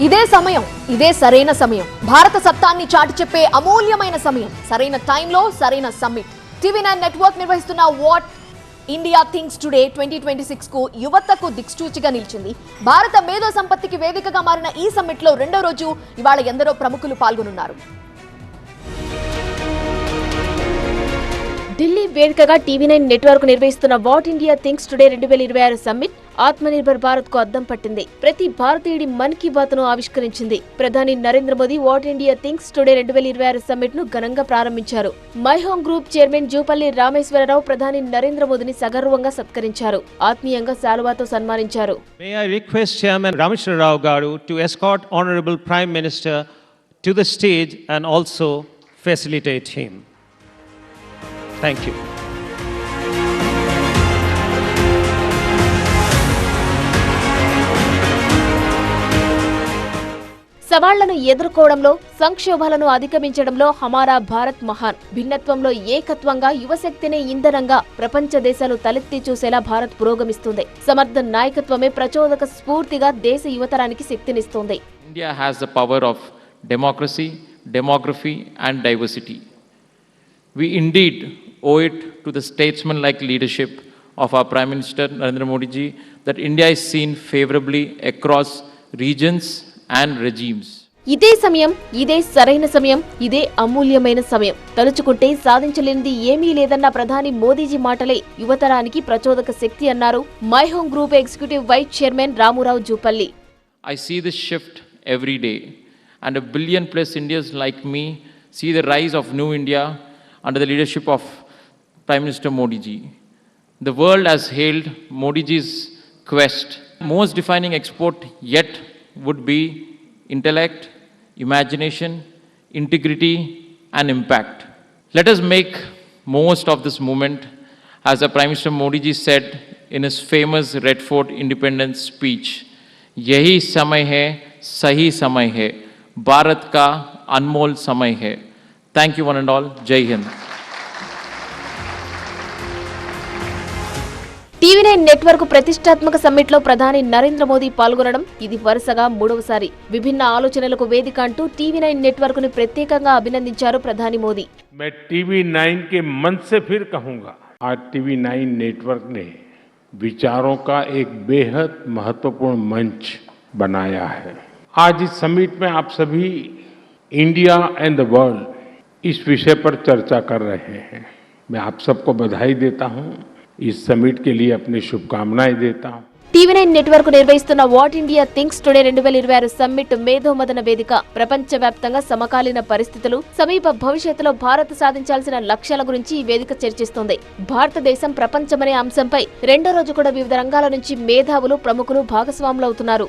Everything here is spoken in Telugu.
ఇదే సమయం, ఇదే సరైన సమయం. భారత సత్తాన్ని చాటి చెప్పే అమూల్యమైన సమయం. సరైన టైంలో సరైన సమ్మిట్. టీవీ9 నెట్వర్క్ నిర్వహిస్తున్న వాట్ ఇండియా థింక్స్ టుడే 2026 కు యువతకు దిక్సూచిగా నిలిచింది. భారత మేధో సంపత్తికి వేదికగా మారిన ఈ సమ్మిట్ లో రెండో రోజు ఇవాళ ఎందరో ప్రముఖులు పాల్గొనున్నారు. ఢిల్లీ వేదికగా టీవీ9 నెట్వర్క్ నిర్వహిస్తున్న what India thinks today 2026 summit Atmanirbhar Bharat కు అద్దం పట్టింది. ప్రతి భారతీయుడి మన్ కీ బాత్ ను ఆవిష్కరించింది. ప్రధాని Narendra Modi what India thinks today 2026 summit ను ఘనంగా ప్రారంభించారు. My home group chairman Jupally Rameshwar Rao ప్రధాని నరేంద్ర మోదీని సగర్వంగా సత్కరించారు. ఆత్మీయంగా శాలువాతో సన్మానించారు. May I request Chairman Rameshwar Rao Garu to escort Honorable Prime Minister to the stage and also facilitate him. Thank you. సవాళ్లను ఎదుర్కోవడంలో, సంక్షోభాలను అధిగమించడంలో హమారా భారత్ మహాన్. భిన్నత్వంలో ఏకత్వంగా యువశక్తినే ఇంధనంగా ప్రపంచ దేశాలు తలెత్తి చూసేలా భారత్ పురోగమిస్తుంది. సమర్థ నాయకత్వమే ప్రచోదక స్ఫూర్తిగా దేశ యువతరానికి శక్తినిస్తుంది. India has the power of democracy, demography and diversity. We indeed owe it to the statesman-like leadership of our Prime Minister Narendra Modi ji that India is seen favorably across regions and regimes. ఇదే సమయం, ఇదే సరైన సమయం, ఇదే అమూల్యమైన సమయం. తలుచుకుంటే సాధించలేనిది ఏమీ లేదన్న ప్రధాని మోదీజీ మాటలే యువతరానికి ప్రచోదక శక్తి అన్నారు My home Group executive vice chairman Ramurao Jupally. I see this shift every day and a billion plus Indians like me see the rise of New India under the leadership of Prime Minister Modi ji. The world has hailed Modi ji's quest. Most defining export yet would be intellect, imagination, integrity and impact. Let us make most of this moment, as the Prime Minister Modi ji said in his famous Red Fort Independence speech, यही समय है, सही समय है, भारत का अनमोल समय है. Thank you one and all. Jai Hind. TV9 network ప్రతిష్టాత్మక సమ్మిట్ లో ప్రధాని నరేంద్ర మోదీ పాల్గొనడం ఇది వరుసగా మూడవసారి. విభిన్న ఆలోచనలకు వేదిక అంటూ టీవీ9 నెట్వర్క్ ని ప్రత్యేకంగా అభినందించారు ప్రధాని మోదీ. मैं टीवी9 के मन से फिर कहूंगा, आज टीवी9 नेटवर्क ने विचारों का एक बेहद महत्वपूर्ण मंच बनाया है. आज इस समिट में आप सभी इंडिया एंड द वर्ल्ड इस विषय पर चर्चा कर रहे हैं. मैं आप सबको बधाई देता हूं. इस समिट के लिए अपनी शुभकामनाएं देता हूं. టీవీ9 నెట్వర్క్ నిర్వహిస్తున్న what India thinks today 2026 summit మేధోమదన వేదిక. ప్రపంచవ్యాప్తంగా సమకాలీన పరిస్థితులు, సమీప భవిష్యత్తులో భారత్ సాధించాల్సిన లక్ష్యాల గురించి ఈ వేదిక చర్చిస్తోంది. భారతదేశం ప్రపంచమనే అంశంపై రెండో రోజు కూడా వివిధ రంగాల నుంచి మేధావులు, ప్రముఖులు భాగస్వాములవుతున్నారు.